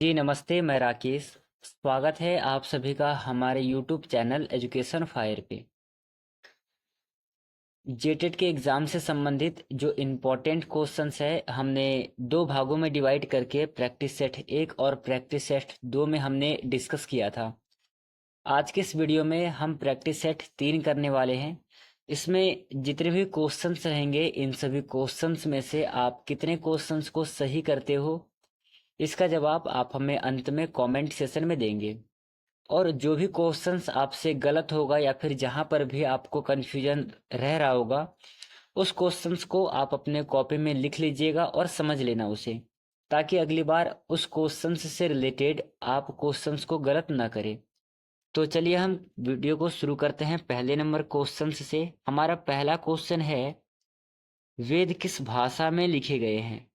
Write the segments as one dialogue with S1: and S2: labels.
S1: जी नमस्ते, मैं राकेश। स्वागत है आप सभी का हमारे यूट्यूब चैनल एजुकेशन फायर पे। जेटेट के एग्ज़ाम से संबंधित जो इम्पोर्टेंट क्वेश्चंस है हमने दो भागों में डिवाइड करके प्रैक्टिस सेट 1 और प्रैक्टिस सेट 2 में हमने डिस्कस किया था। आज के इस वीडियो में हम प्रैक्टिस सेट 3 करने वाले हैं। इसमें जितने भी क्वेश्चंस रहेंगे इन सभी क्वेश्चंस में से आप कितने क्वेश्चंस को सही करते हो, इसका जवाब आप हमें अंत में कमेंट सेशन में देंगे। और जो भी क्वेश्चंस आपसे गलत होगा या फिर जहां पर भी आपको कंफ्यूजन रह रहा होगा, उस क्वेश्चंस को आप अपने कॉपी में लिख लीजिएगा और समझ लेना उसे, ताकि अगली बार उस क्वेश्चंस से रिलेटेड आप क्वेश्चंस को गलत ना करें। तो चलिए हम वीडियो को शुरू करते हैं पहले नंबर क्वेश्चंस से। हमारा पहला क्वेश्चन है, वेद किस भाषा में लिखे गए हैं?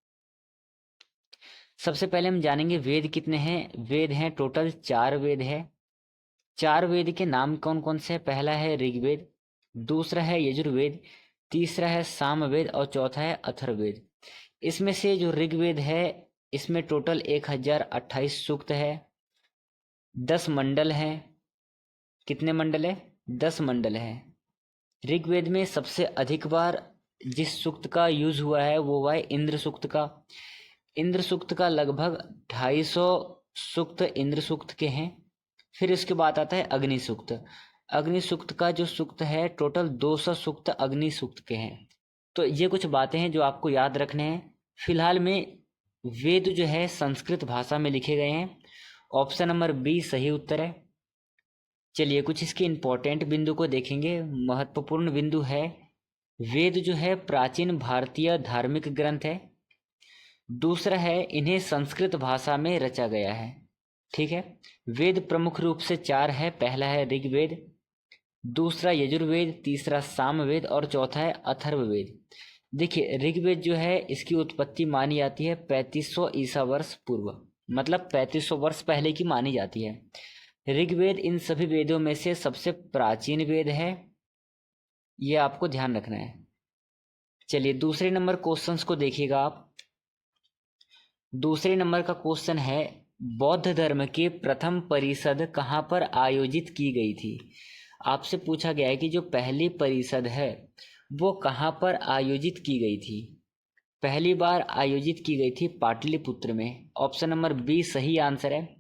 S1: सबसे पहले हम जानेंगे वेद कितने हैं। वेद हैं टोटल 4 वेद है। 4 वेद के नाम कौन कौन से हैं? पहला है ऋग्वेद, दूसरा है यजुर्वेद, तीसरा है सामवेद और चौथा है अथर्ववेद। इसमें से जो ऋग्वेद है इसमें टोटल 1028 सूक्त है, 10 मंडल हैं। कितने मंडल है? 10 मंडल है। ऋग्वेद में सबसे अधिक बार जिस सूक्त का यूज हुआ है वो हुआ है इंद्र सूक्त का। इंद्र सूक्त का लगभग 250 सूक्त इंद्र सूक्त के हैं। फिर इसके बाद आता है अग्नि सूक्त। अग्नि सूक्त का जो सूक्त है टोटल 200 सूक्त अग्नि सूक्त के हैं। तो ये कुछ बातें हैं जो आपको याद रखने हैं। फिलहाल में वेद जो है संस्कृत भाषा में लिखे गए हैं। ऑप्शन नंबर बी सही उत्तर है। चलिए कुछ इसके इम्पोर्टेंट बिंदु को देखेंगे। महत्वपूर्ण बिंदु है, वेद जो है प्राचीन भारतीय धार्मिक ग्रंथ है। दूसरा है, इन्हें संस्कृत भाषा में रचा गया है। ठीक है। वेद प्रमुख रूप से 4 है। पहला है ऋग्वेद, दूसरा यजुर्वेद, तीसरा सामवेद और चौथा है अथर्ववेद। देखिए ऋग्वेद जो है इसकी उत्पत्ति मानी जाती है 3500 ईसा वर्ष पूर्व, मतलब 3500 वर्ष पहले की मानी जाती है। ऋग्वेद इन सभी वेदों में से सबसे प्राचीन वेद है, ये आपको ध्यान रखना है। चलिए दूसरे नंबर क्वेश्चंस को देखिएगा आप। दूसरे नंबर का क्वेश्चन है, बौद्ध धर्म की प्रथम परिषद कहाँ पर आयोजित की गई थी? आपसे पूछा गया है कि जो पहली परिषद है वो कहाँ पर आयोजित की गई थी? पहली बार आयोजित की गई थी पाटलिपुत्र में। ऑप्शन नंबर बी सही आंसर है।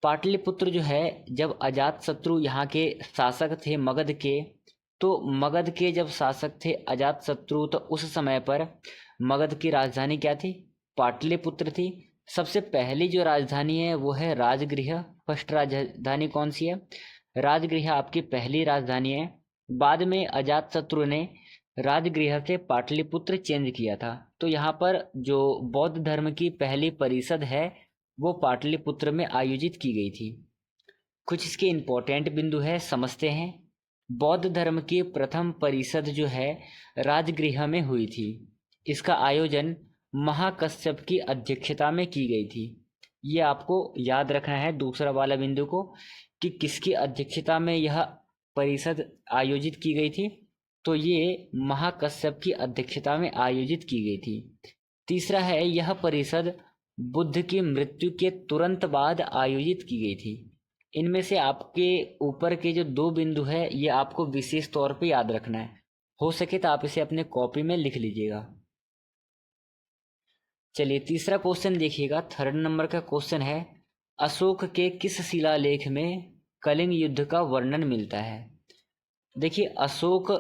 S1: पाटलिपुत्र जो है, जब अजात शत्रु यहाँ के शासक थे मगध के, तो मगध के जब शासक थे अजात शत्रु, तो उस समय पर मगध की राजधानी क्या थी? पाटलिपुत्र थी। सबसे पहली जो राजधानी है वो है राजगृह। फर्स्ट राजधानी कौन सी है? राजगृह आपकी पहली राजधानी है। बाद में अजात शत्रु ने राजगृह से पाटलिपुत्र चेंज किया था। तो यहाँ पर जो बौद्ध धर्म की पहली परिषद है वो पाटलिपुत्र में आयोजित की गई थी। कुछ इसके इम्पोर्टेंट बिंदु है, समझते हैं। बौद्ध धर्म की प्रथम परिषद जो है राजगृह में हुई थी। इसका आयोजन महाकश्यप की अध्यक्षता में की गई थी। ये आपको याद रखना है दूसरा वाला बिंदु को, कि किसकी अध्यक्षता में यह परिषद आयोजित की गई थी। तो ये महाकश्यप की अध्यक्षता में आयोजित की गई थी। तीसरा है, यह परिषद बुद्ध की मृत्यु के तुरंत बाद आयोजित की गई थी। इनमें से आपके ऊपर के जो 2 बिंदु है ये आपको विशेष तौर पे याद रखना है। हो सके तो आप इसे अपने कॉपी में लिख लीजिएगा। चलिए तीसरा क्वेश्चन देखिएगा। थर्ड नंबर का क्वेश्चन है, अशोक के किस शिलालेख में कलिंग युद्ध का वर्णन मिलता है? देखिए अशोक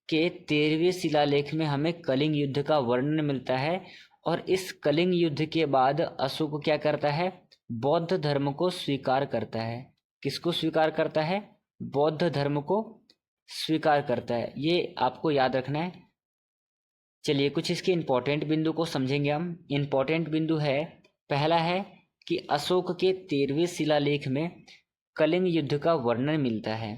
S1: के 13वें शिलालेख में हमें कलिंग युद्ध का वर्णन मिलता है। और इस कलिंग युद्ध के बाद अशोक क्या करता है? बौद्ध धर्म को स्वीकार करता है। किसको स्वीकार करता है? बौद्ध धर्म को स्वीकार करता है। ये आपको याद रखना है। चलिए कुछ इसके इम्पोर्टेंट बिंदु को समझेंगे हम। इम्पोर्टेंट बिंदु है, पहला है कि अशोक के 13वें शिलालेख में कलिंग युद्ध का वर्णन मिलता है।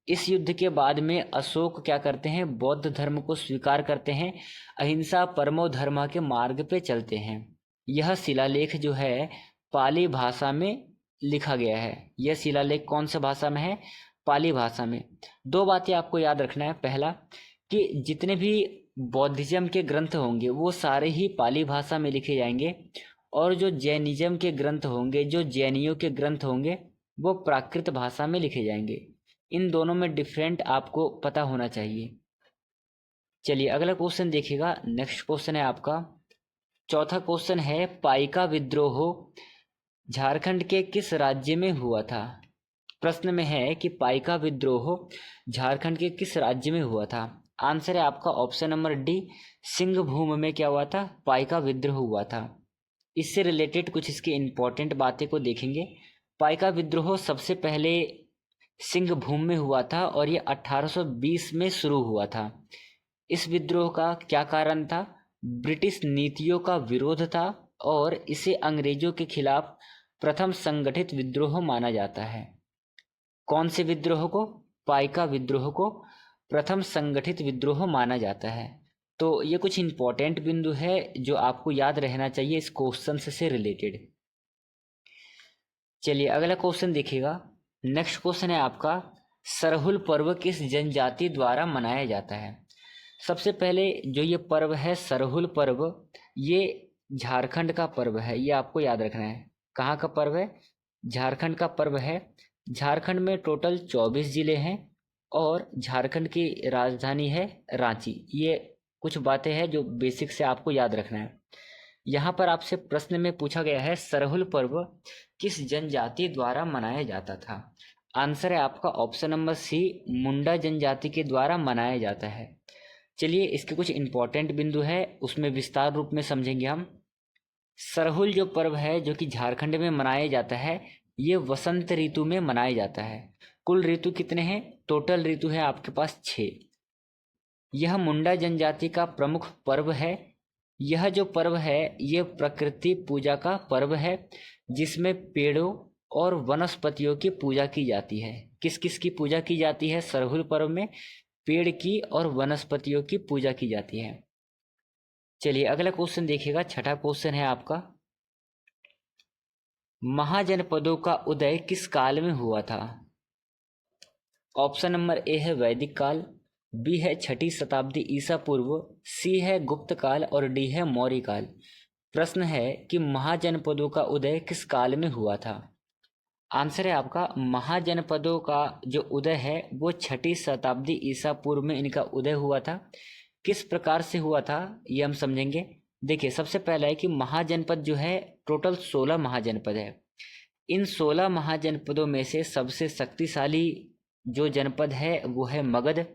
S1: इस युद्ध के बाद में अशोक क्या करते हैं? बौद्ध धर्म को स्वीकार करते हैं, अहिंसा परमो धर्म के मार्ग पे चलते हैं। यह शिलालेख जो है पाली भाषा में लिखा गया है। यह शिलालेख कौन सा भाषा में है? पाली भाषा में। 2 बातें आपको याद रखना है। पहला कि जितने भी बौद्धिज्म के ग्रंथ होंगे वो सारे ही पाली भाषा में लिखे जाएंगे। और जो जैनिज्म के ग्रंथ होंगे, जो जैनियों के ग्रंथ होंगे, वो प्राकृत भाषा में लिखे जाएंगे। इन दोनों में डिफरेंट आपको पता होना चाहिए। चलिए अगला क्वेश्चन देखिएगा। नेक्स्ट क्वेश्चन है आपका, चौथा क्वेश्चन है, पाइका विद्रोह झारखंड के किस राज्य में हुआ था? प्रश्न में है कि पाइका विद्रोह झारखंड के किस राज्य में हुआ था? आंसर है आपका ऑप्शन नंबर डी, सिंहभूम में क्या हुआ था? पाइका विद्रोह हुआ था। इससे रिलेटेड कुछ इसकी इंपॉर्टेंट बातें को देखेंगे। पाइका विद्रोह सबसे पहले सिंहभूम में हुआ था और ये 1820 में शुरू हुआ था। इस विद्रोह का क्या कारण था? ब्रिटिश नीतियों का विरोध था और इसे अंग्रेजों के खिलाफ प्रथम संगठित विद्रोह माना जाता है। कौन से विद्रोह को? पाइका विद्रोह को प्रथम संगठित विद्रोह माना जाता है। तो ये कुछ इंपॉर्टेंट बिंदु है जो आपको याद रहना चाहिए इस क्वेश्चन से रिलेटेड। चलिए अगला क्वेश्चन देखिएगा। नेक्स्ट क्वेश्चन है आपका, सरहुल पर्व किस जनजाति द्वारा मनाया जाता है? सबसे पहले जो ये पर्व है सरहुल पर्व, ये झारखंड का पर्व है, ये आपको याद रखना है। कहाँ का पर्व है? झारखंड का पर्व है। झारखंड में टोटल 24 जिले हैं और झारखंड की राजधानी है रांची। ये कुछ बातें हैं जो बेसिक से आपको याद रखना है। यहाँ पर आपसे प्रश्न में पूछा गया है, सरहुल पर्व किस जनजाति द्वारा मनाया जाता था? आंसर है आपका ऑप्शन नंबर सी, मुंडा जनजाति के द्वारा मनाया जाता है। चलिए इसके कुछ इंपॉर्टेंट बिंदु है, उसमें विस्तार रूप में समझेंगे हम। सरहुल जो पर्व है जो कि झारखंड में मनाया जाता है, ये वसंत ऋतु में मनाया जाता है। कुल ऋतु कितने हैं? टोटल ऋतु है आपके पास 6। यह मुंडा जनजाति का प्रमुख पर्व है। यह जो पर्व है ये प्रकृति पूजा का पर्व है, जिसमें पेड़ों और वनस्पतियों की पूजा की जाती है। किस किस की पूजा की जाती है सरहुल पर्व में? पेड़ की और वनस्पतियों की पूजा की जाती है। चलिए अगला क्वेश्चन देखिएगा। छठा क्वेश्चन है आपका, महाजनपदों का उदय किस काल में हुआ था? ऑप्शन नंबर ए है वैदिक काल, बी है 6ठी शताब्दी ईसा पूर्व, सी है गुप्त काल और डी है मौर्य काल। प्रश्न है कि महाजनपदों का उदय किस काल में हुआ था? आंसर है आपका, महाजनपदों का जो उदय है वो 6ठी शताब्दी ईसा पूर्व में इनका उदय हुआ था। किस प्रकार से हुआ था ये हम समझेंगे। देखिए सबसे पहला है कि महाजनपद जो है टोटल 16 महाजनपद है। इन 16 महाजनपदों में से सबसे शक्तिशाली जो जनपद है वो है मगध,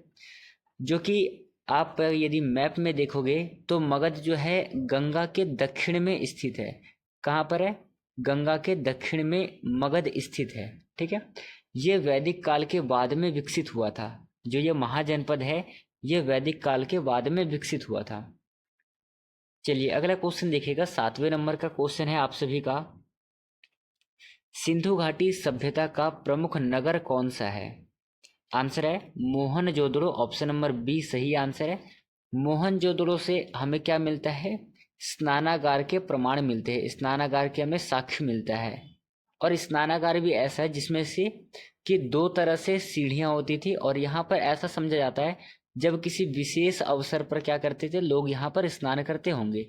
S1: जो कि आप यदि मैप में देखोगे तो मगध जो है गंगा के दक्षिण में स्थित है। कहाँ पर है? गंगा के दक्षिण में मगध स्थित है। ठीक है, ये वैदिक काल के बाद में विकसित हुआ था। जो ये महाजनपद है ये वैदिक काल के बाद में विकसित हुआ था। चलिए अगला क्वेश्चन देखिएगा। 7वें नंबर का क्वेश्चन है आप सभी का, सिंधु घाटी सभ्यता का प्रमुख नगर कौन सा है? आंसर है मोहनजोदड़ो। ऑप्शन नंबर बी सही आंसर है। मोहनजोदड़ो से हमें क्या मिलता है? स्नानागार के प्रमाण मिलते हैं, स्नानागार के हमें साक्ष्य मिलता है। और स्नानागार भी ऐसा है जिसमें से कि 2 तरह से सीढ़ियां होती थी और यहाँ पर ऐसा समझा जाता है जब किसी विशेष अवसर पर क्या करते थे लोग यहाँ पर स्नान करते होंगे।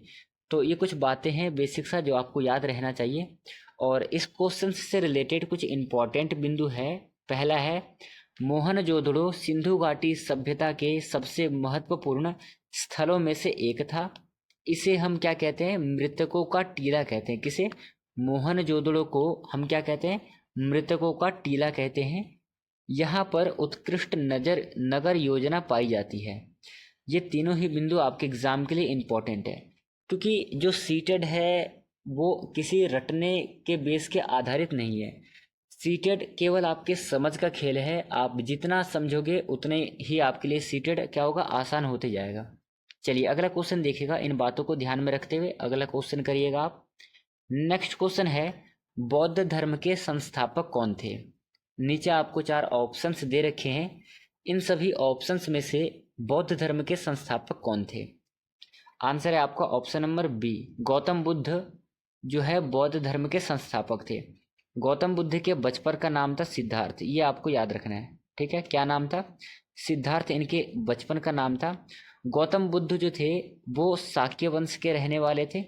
S1: तो ये कुछ बातें हैं बेसिक सा जो आपको याद रहना चाहिए। और इस क्वेश्चन से रिलेटेड कुछ इंपॉर्टेंट बिंदु है। पहला है, मोहनजोदड़ो सिंधु घाटी सभ्यता के सबसे महत्वपूर्ण स्थलों में से एक था। इसे हम क्या कहते हैं? मृतकों का टीला कहते हैं। किसे? मोहनजोदड़ो को हम क्या कहते हैं? मृतकों का टीला कहते हैं। यहाँ पर उत्कृष्ट नगर योजना पाई जाती है। ये तीनों ही बिंदु आपके एग्जाम के लिए इम्पोर्टेंट है, क्योंकि जो सीटेड है वो किसी रटने के बेस के आधारित नहीं है। सीटेड केवल आपके समझ का खेल है। आप जितना समझोगे उतने ही आपके लिए सीटेड क्या होगा? आसान होते जाएगा। चलिए अगला क्वेश्चन देखिएगा। इन बातों को ध्यान में रखते हुए अगला क्वेश्चन करिएगा आप। नेक्स्ट क्वेश्चन है, बौद्ध धर्म के संस्थापक कौन थे? नीचे आपको 4 ऑप्शंस दे रखे हैं। इन सभी ऑप्शंस में से बौद्ध धर्म के संस्थापक कौन थे? आंसर है आपका option number b, Gautam Buddha जो है बौद्ध धर्म के संस्थापक थे। गौतम बुद्ध के बचपन का नाम था सिद्धार्थ, ये आपको याद रखना है। ठीक है, क्या नाम था? सिद्धार्थ इनके बचपन का नाम था। गौतम बुद्ध जो थे वो शाक्य वंश के रहने वाले थे।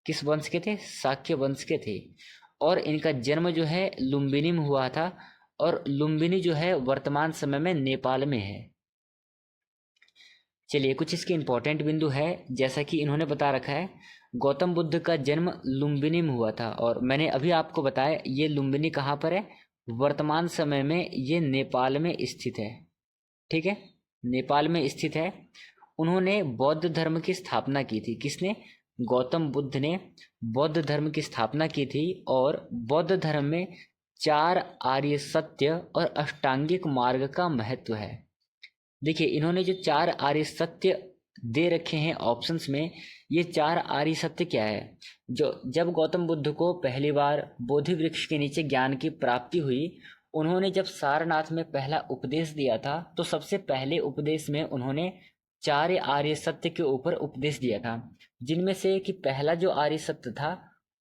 S1: किस वंश के थे? शाक्य वंश के थे। और इनका जन्म जो है लुम्बिनी में हुआ था, और लुम्बिनी जो है वर्तमान समय में नेपाल में है। चलिए कुछ इसके इंपॉर्टेंट बिंदु है, जैसा कि इन्होंने बता रखा है गौतम बुद्ध का जन्म लुम्बिनी में हुआ था, और मैंने अभी आपको बताया ये लुम्बिनी कहाँ पर है, वर्तमान समय में ये नेपाल में स्थित है। ठीक है, नेपाल में स्थित है। उन्होंने बौद्ध धर्म की स्थापना की थी। किसने? गौतम बुद्ध ने बौद्ध धर्म की स्थापना की थी, और बौद्ध धर्म में 4 आर्य सत्य और अष्टांगिक मार्ग का महत्व है। देखिए इन्होंने जो 4 आर्य सत्य दे रखे हैं ऑप्शंस में, ये 4 आर्य सत्य क्या है? जो जब गौतम बुद्ध को पहली बार बोधि वृक्ष के नीचे ज्ञान की प्राप्ति हुई, उन्होंने जब सारनाथ में पहला उपदेश दिया था, तो सबसे पहले उपदेश में उन्होंने 4 आर्य सत्य के ऊपर उपदेश दिया था, जिनमें से कि पहला जो आर्य सत्य था,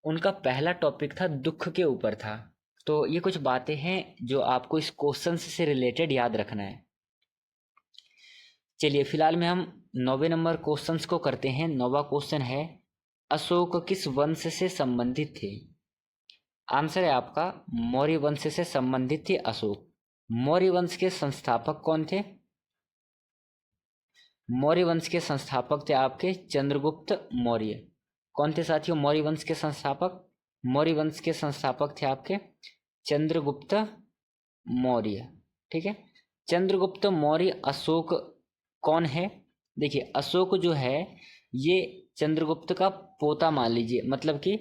S1: उनका पहला टॉपिक था दुख के ऊपर था। तो ये कुछ बातें हैं जो आपको इस क्वेश्चन से रिलेटेड याद रखना है। चलिए फिलहाल में हम 9वें नंबर क्वेश्चंस को करते हैं। 9वां क्वेश्चन है, अशोक किस वंश से संबंधित थे? आंसर है आपका मौर्य वंश से संबंधित थे अशोक। मौर्य वंश के संस्थापक कौन थे? मौर्य वंश के संस्थापक थे आपके चंद्रगुप्त मौर्य। कौन थे साथियों मौर्य वंश के संस्थापक? मौर्य वंश के संस्थापक थे आपके चंद्रगुप्त मौर्य। ठीक है, चंद्रगुप्त मौर्य अशोक कौन है? देखिए अशोक जो है ये चंद्रगुप्त का पोता मान लीजिए, मतलब कि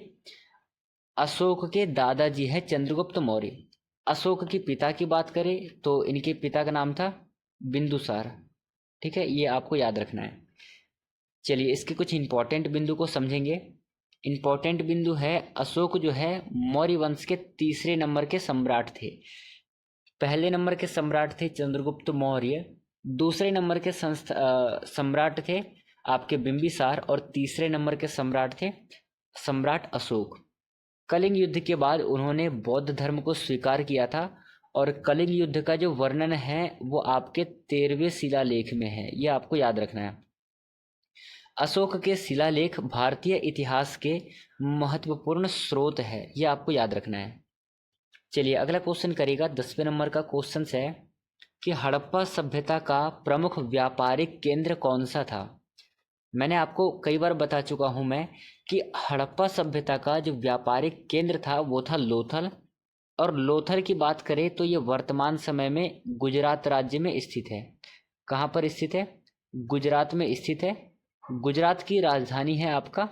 S1: अशोक के दादाजी है चंद्रगुप्त मौर्य। अशोक के पिता की बात करें तो इनके पिता का नाम था बिंदुसार। ठीक है, ये आपको याद रखना है। चलिए इसके कुछ इंपॉर्टेंट बिंदु को समझेंगे। इंपॉर्टेंट बिंदु है, अशोक जो है मौर्य वंश के तीसरे नंबर के सम्राट थे। पहले नंबर के सम्राट थे चंद्रगुप्त मौर्य, दूसरे नंबर के सम्राट थे आपके बिंबिसार, और तीसरे नंबर के सम्राट थे सम्राट अशोक। कलिंग युद्ध के बाद उन्होंने बौद्ध धर्म को स्वीकार किया था, और कलिंग युद्ध का जो वर्णन है वो आपके 13वें शिलालेख में है, ये आपको याद रखना है। अशोक के शिलालेख भारतीय इतिहास के महत्वपूर्ण स्रोत है, ये आपको याद रखना है। चलिए अगला क्वेश्चन करेगा 10वें नंबर का क्वेश्चन है कि हड़प्पा सभ्यता का प्रमुख व्यापारिक केंद्र कौन सा था? मैंने आपको कई बार बता चुका हूं मैं कि हड़प्पा सभ्यता का जो व्यापारिक केंद्र था वो था लोथल, और लोथल की बात करें तो ये वर्तमान समय में गुजरात राज्य में स्थित है। कहाँ पर स्थित है? गुजरात में स्थित है। गुजरात की राजधानी है आपका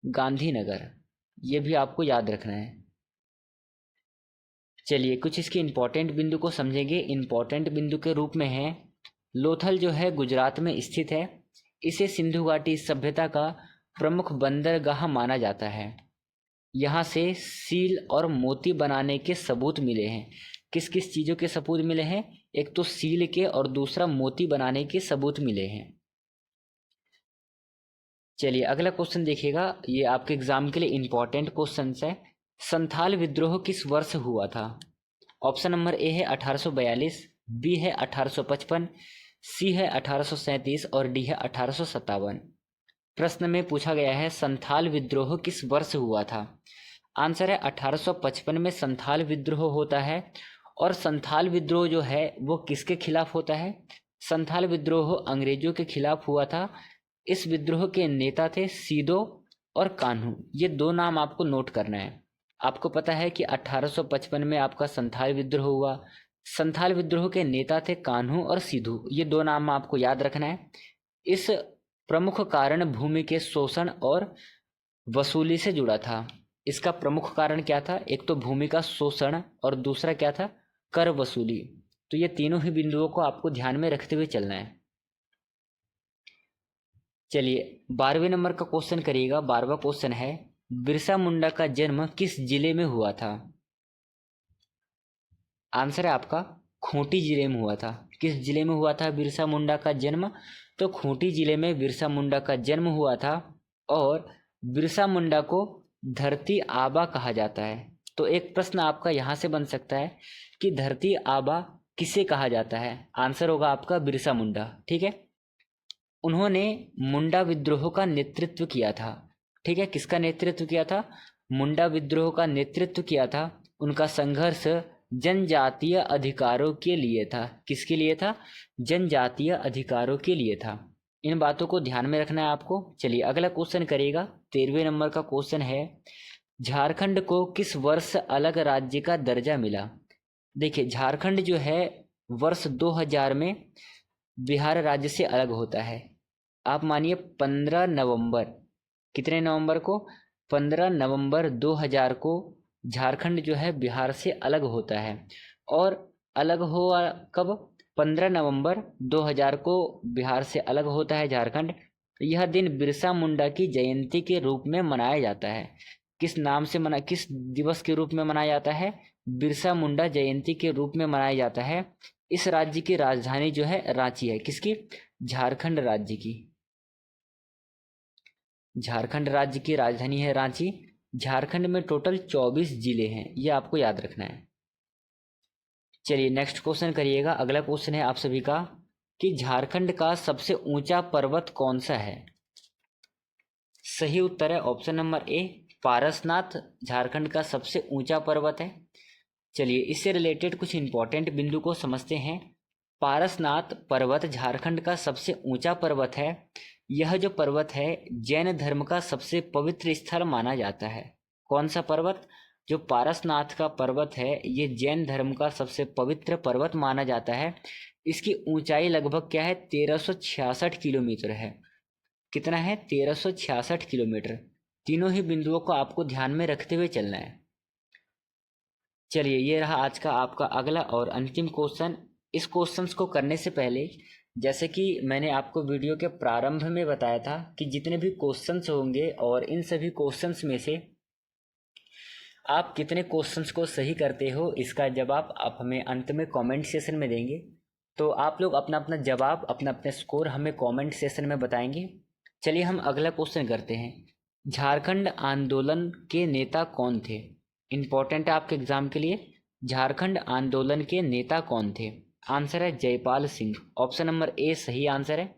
S1: गांधीनगर, ये भी आपको याद रखना है। चलिए कुछ इसके इंपॉर्टेंट बिंदु को समझेंगे। इंपॉर्टेंट बिंदु के रूप में है, लोथल जो है गुजरात में स्थित है। इसे सिंधु घाटी सभ्यता का प्रमुख बंदरगाह माना जाता है। यहाँ से सील और मोती बनाने के सबूत मिले हैं। किस किस चीज़ों के सबूत मिले हैं? एक तो सील के और दूसरा मोती बनाने के सबूत मिले हैं। चलिए अगला क्वेश्चन देखिएगा, ये आपके एग्जाम के लिए इंपॉर्टेंट क्वेश्चन है। संथाल विद्रोह किस वर्ष हुआ था? ऑप्शन नंबर ए है 1842, बी है 1855, सी है 1837 और डी है 1857। प्रश्न में पूछा गया है संथाल विद्रोह किस वर्ष हुआ था? आंसर है 1855 में संथाल विद्रोह होता है। और संथाल विद्रोह जो है वो किसके खिलाफ होता है? संथाल विद्रोह अंग्रेजों के खिलाफ हुआ था। इस विद्रोह के नेता थे सीदो और कान्हू। ये दो नाम आपको नोट करना है। आपको पता है कि 1855 में आपका संथाल विद्रोह हुआ। संथाल विद्रोह के नेता थे कान्हू और सिद्धू, ये दो नाम आपको याद रखना है। इस प्रमुख कारण भूमि के शोषण और वसूली से जुड़ा था। इसका प्रमुख कारण क्या था? एक तो भूमि का शोषण और दूसरा क्या था? कर वसूली। तो ये तीनों ही बिंदुओं को आपको ध्यान में रखते हुए चलना है। चलिए 12वें नंबर का क्वेश्चन करिएगा। 12वां क्वेश्चन है, बिरसा मुंडा का जन्म किस जिले में हुआ था? आंसर है आपका खूंटी जिले में हुआ था। किस जिले में हुआ था बिरसा मुंडा का जन्म? तो खूंटी जिले में बिरसा मुंडा का जन्म हुआ था। और बिरसा मुंडा को धरती आबा कहा जाता है। तो एक प्रश्न आपका यहाँ से बन सकता है कि धरती आबा किसे कहा जाता है? आंसर होगा आपका बिरसा मुंडा। ठीक है, उन्होंने मुंडा विद्रोह का नेतृत्व किया था। ठीक है, किसका नेतृत्व किया था? मुंडा विद्रोह का नेतृत्व किया था। उनका संघर्ष जनजातीय अधिकारों के लिए था। किसके लिए था? जनजातीय अधिकारों के लिए था। इन बातों को ध्यान में रखना है आपको। चलिए अगला क्वेश्चन करिएगा। 13वें नंबर का क्वेश्चन है, झारखंड को किस वर्ष अलग राज्य का दर्जा मिला? देखिए, झारखंड जो है वर्ष 2000 में बिहार राज्य से अलग होता है। आप मानिए 15 नवंबर, कितने नवंबर को? 15 नवंबर 2000 को झारखंड जो है बिहार से अलग होता है। और अलग हुआ कब? 15 नवंबर 2000 को बिहार से अलग होता है झारखंड। यह दिन बिरसा मुंडा की जयंती के रूप में मनाया जाता है। किस नाम से किस दिवस के रूप में मनाया जाता है? बिरसा मुंडा जयंती के रूप में मनाया जाता है। इस राज्य की राजधानी जो है रांची है। किसकी? झारखंड राज्य की। झारखंड राज्य की राजधानी है रांची। झारखंड में टोटल 24 जिले हैं, ये आपको याद रखना है। चलिए नेक्स्ट क्वेश्चन करिएगा। अगला क्वेश्चन है आप सभी का कि झारखंड का सबसे ऊंचा पर्वत कौन सा है? सही उत्तर है option number A, Parasnath Jharkhand का सबसे ऊंचा पर्वत है। चलिए इससे रिलेटेड कुछ इंपॉर्टेंट बिंदु को समझते हैं। पारसनाथ पर्वत झारखंड का सबसे ऊंचा पर्वत है। यह जो पर्वत है जैन धर्म का सबसे पवित्र स्थल माना जाता है। कौन सा पर्वत? जो पारसनाथ का पर्वत है ये जैन धर्म का सबसे पवित्र पर्वत माना जाता है। इसकी ऊंचाई लगभग क्या है? 1366 किलोमीटर है। कितना है? 1366 किलोमीटर। तीनों ही बिंदुओं को आपको ध्यान में रखते हुए चलना है। चलिए ये रहा आज का आपका अगला और अंतिम क्वेश्चन। इस क्वेश्चंस को करने से पहले, जैसे कि मैंने आपको वीडियो के प्रारंभ में बताया था कि जितने भी क्वेश्चंस होंगे और इन सभी क्वेश्चंस में से आप कितने क्वेश्चंस को सही करते हो इसका जवाब आप हमें अंत में कमेंट सेशन में देंगे। तो आप लोग अपना अपना जवाब, अपना अपना स्कोर हमें कमेंट सेशन में बताएंगे। चलिए हम अगला क्वेश्चन करते हैं। झारखंड आंदोलन के नेता कौन थे? इम्पोर्टेंट है आपके एग्जाम के लिए। झारखंड आंदोलन के नेता कौन थे? आंसर है Jaipal Singh. Option number A सही आंसर है।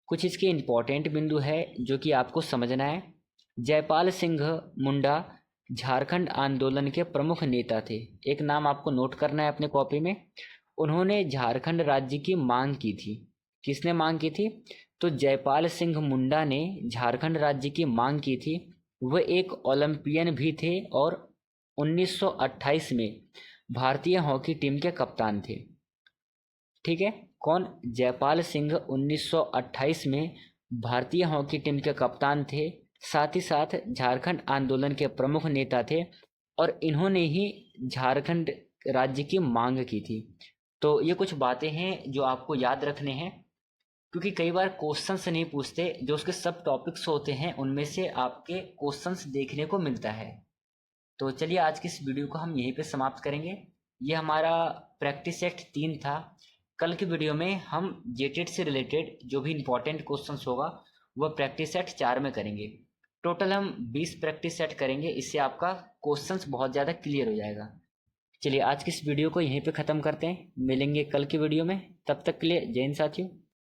S1: कुछ इसके इंपॉर्टेंट बिंदु है जो कि आपको समझना है। जयपाल सिंह मुंडा झारखंड आंदोलन के प्रमुख नेता थे। एक नाम आपको नोट करना है अपने कॉपी में। उन्होंने झारखंड राज्य की मांग की थी। किसने मांग की थी? तो जयपाल सिंह मुंडा ने झारखंड राज्य की मांग की थी। वह एक ओलंपियन भी थे और 1928 में भारतीय हॉकी टीम के कप्तान थे। ठीक है, कौन? जयपाल सिंह 1928 में भारतीय हॉकी टीम के कप्तान थे, साथ ही साथ झारखंड आंदोलन के प्रमुख नेता थे और इन्होंने ही झारखंड राज्य की मांग की थी। तो ये कुछ बातें हैं जो आपको याद रखने हैं, क्योंकि कई बार क्वेश्चंस नहीं पूछते, जो उसके सब टॉपिक्स होते हैं उनमें से आपके क्वेश्चंस देखने को मिलता है। तो चलिए आज की इस वीडियो को हम यहीं पे समाप्त करेंगे। ये हमारा प्रैक्टिस सेट 3 था। कल की वीडियो में हम जेटेड से रिलेटेड जो भी इंपॉर्टेंट क्वेश्चंस होगा वह प्रैक्टिस सेट 4 में करेंगे। टोटल हम 20 प्रैक्टिस सेट करेंगे, इससे आपका क्वेश्चंस बहुत ज़्यादा क्लियर हो जाएगा। चलिए आज की इस वीडियो को यहीं पे ख़त्म करते हैं, मिलेंगे कल की वीडियो में। तब तक के लिए जय हिंद साथियों।